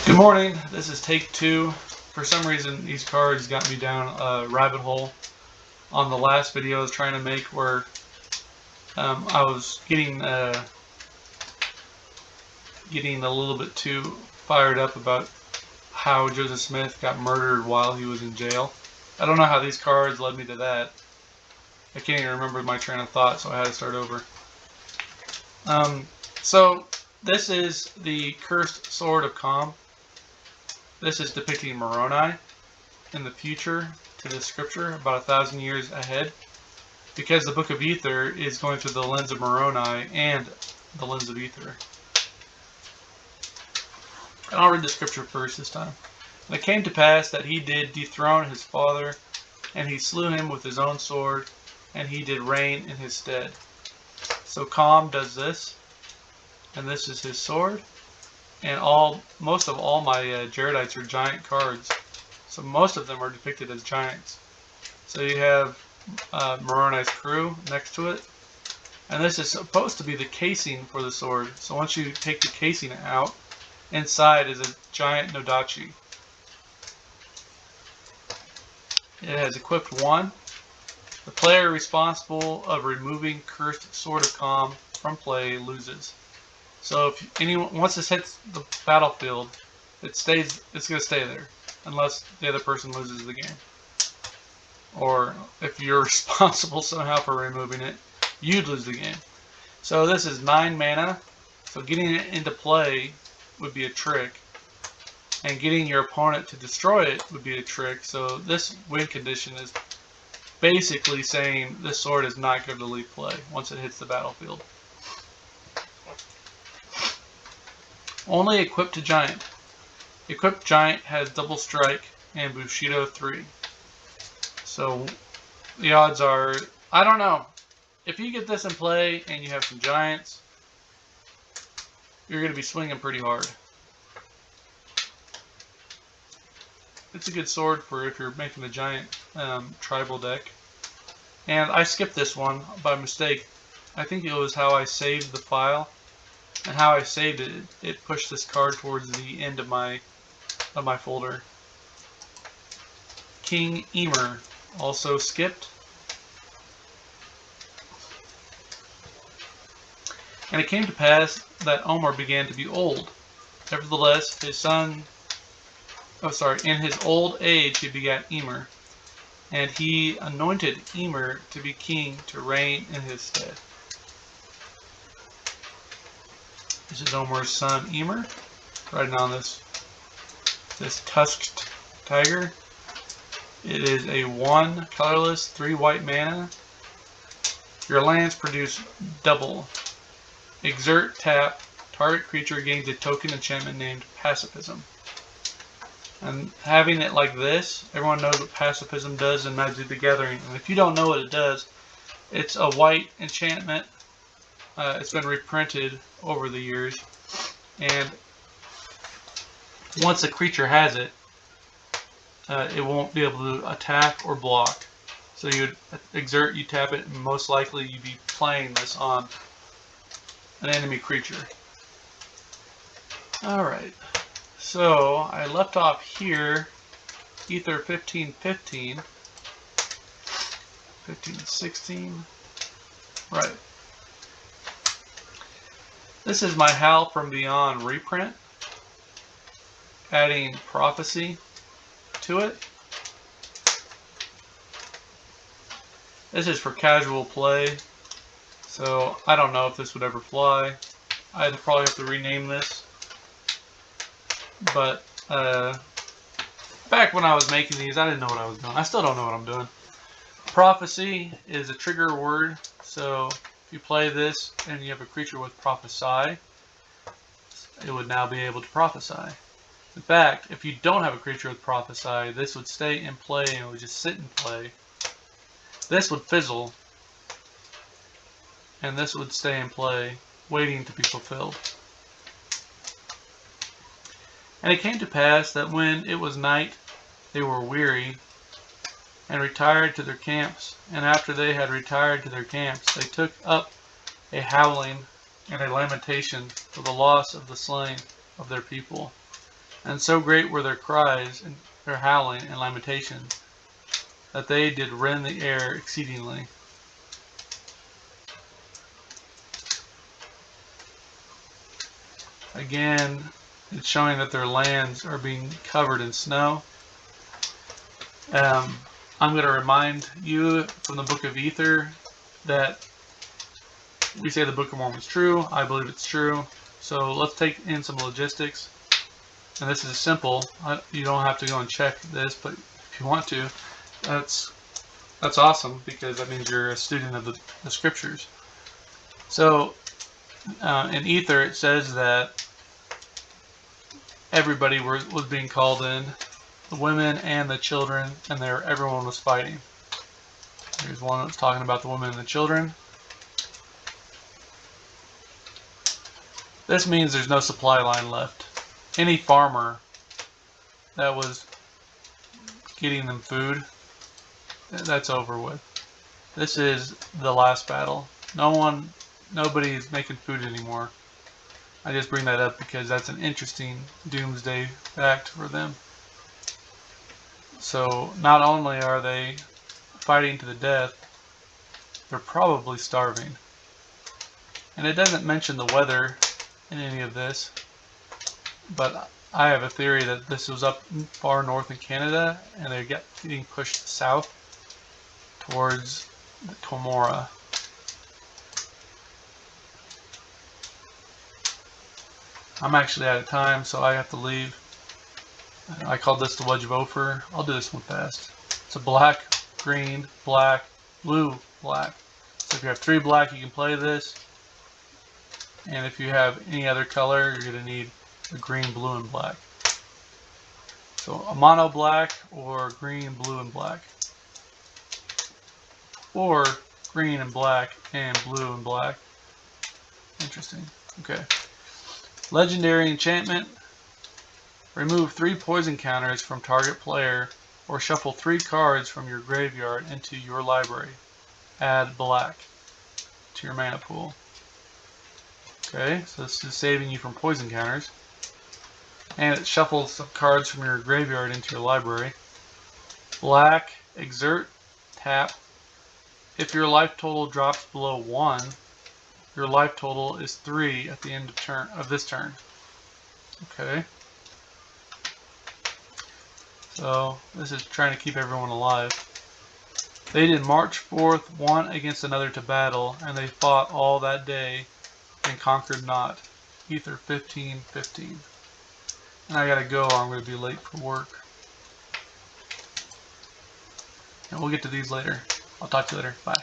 Good morning, this is take 2. For some reason these cards got me down a rabbit hole on the last video I was trying to make where I was getting a little bit too fired up about how Joseph Smith got murdered while he was in jail. I don't know how these cards led me to that. I can't even remember my train of thought, so I had to start over. So this is the Cursed Sword of Calm. This is depicting Moroni in the future to the scripture, about 1,000 years ahead, because the book of Ether is going through the lens of Moroni and the lens of Ether. And I'll read the scripture first this time. And it came to pass that he did dethrone his father, and he slew him with his own sword, and he did reign in his stead. So Calm does this, and this is his sword. And most of all my Jaredites are giant cards. So most of them are depicted as giants. So you have Moroni's crew next to it. And this is supposed to be the casing for the sword. So once you take the casing out, inside is a giant Nodachi. It has equipped 1. The player responsible of removing Cursed Sword of Calm from play loses. So if once this hits the battlefield, it's going to stay there unless the other person loses the game. Or if you're responsible somehow for removing it, you'd lose the game. So this is 9 mana. So getting it into play would be a trick. And getting your opponent to destroy it would be a trick. So this win condition is basically saying this sword is not going to leave play once it hits the battlefield. Only equipped to giant. Equipped giant has double strike and Bushido 3. So the odds are, I don't know. If you get this in play and you have some giants, you're going to be swinging pretty hard. It's a good sword for if you're making a giant tribal deck. And I skipped this one by mistake. I think it was how I saved the file. And how I saved it, it pushed this card towards the end of my folder. King Emer, also skipped. And it came to pass that Omer began to be old. Nevertheless, in his old age he begat Emer, and he anointed Emer to be king to reign in his stead. This is Omer's son Emer, riding on this tusked tiger. It is a 1 colorless, 3 white mana. Your lands produce double. Exert, tap, target creature gains a token enchantment named Pacifism. And having it like this, everyone knows what Pacifism does in Magic the Gathering. And if you don't know what it does, it's a white enchantment. It's been reprinted over the years, and once a creature has it, it won't be able to attack or block. So you'd exert, you tap it, and most likely you'd be playing this on an enemy creature. Alright, so I left off here, Ether 1515, 1516, right. This is my Hal from Beyond reprint, adding prophecy to it. This is for casual play, so I don't know if this would ever fly. I'd probably have to rename this. But back when I was making these, I didn't know what I was doing. I still don't know what I'm doing. Prophecy is a trigger word, so if you play this and you have a creature with prophesy, it would now be able to prophesy. In fact, if you don't have a creature with prophesy, this would stay in play and it would just sit in play. This would fizzle, and this would stay in play, waiting to be fulfilled. And it came to pass that when it was night, they were weary, and retired to their camps. And after they had retired to their camps, they took up a howling and a lamentation for the loss of the slain of their people. And so great were their cries and their howling and lamentation, that they did rend the air exceedingly. Again, it's showing that their lands are being covered in snow. I'm going to remind you from the book of Ether that we say the Book of Mormon is true. I believe it's true. So let's take in some logistics. And this is simple. You don't have to go and check this, but if you want to, that's awesome, because that means you're a student of the scriptures. So in Ether it says that everybody was being called in, the women and the children, and everyone was fighting. Here's one that's talking about the women and the children. This means there's no supply line left. Any farmer that was getting them food, that's over with. This is the last battle. Nobody is making food anymore. I just bring that up because that's an interesting doomsday fact for them. So not only are they fighting to the death, they're probably starving. And it doesn't mention the weather in any of this, but I have a theory that this was up far north in Canada and they're getting pushed south towards the Tomora. I'm actually out of time, so I have to leave. I called this the Wedge of Ophir. I'll do this one fast. It's a black, green, black, blue, black. So if you have 3 black, you can play this. And if you have any other color, you're going to need a green, blue, and black. So a mono black, or green, blue, and black. Or green and black and blue and black. Interesting. Okay. Legendary enchantment. Remove 3 poison counters from target player, or shuffle 3 cards from your graveyard into your library. Add black to your mana pool. Okay, so this is saving you from poison counters. And it shuffles some cards from your graveyard into your library. Black, exert, tap. If your life total drops below 1, your life total is 3 at the end of this turn. Okay. So this is trying to keep everyone alive. They did march forth one against another to battle, and they fought all that day and conquered not. Ether 15:15. And I gotta go, or I'm gonna be late for work. And we'll get to these later. I'll talk to you later. Bye.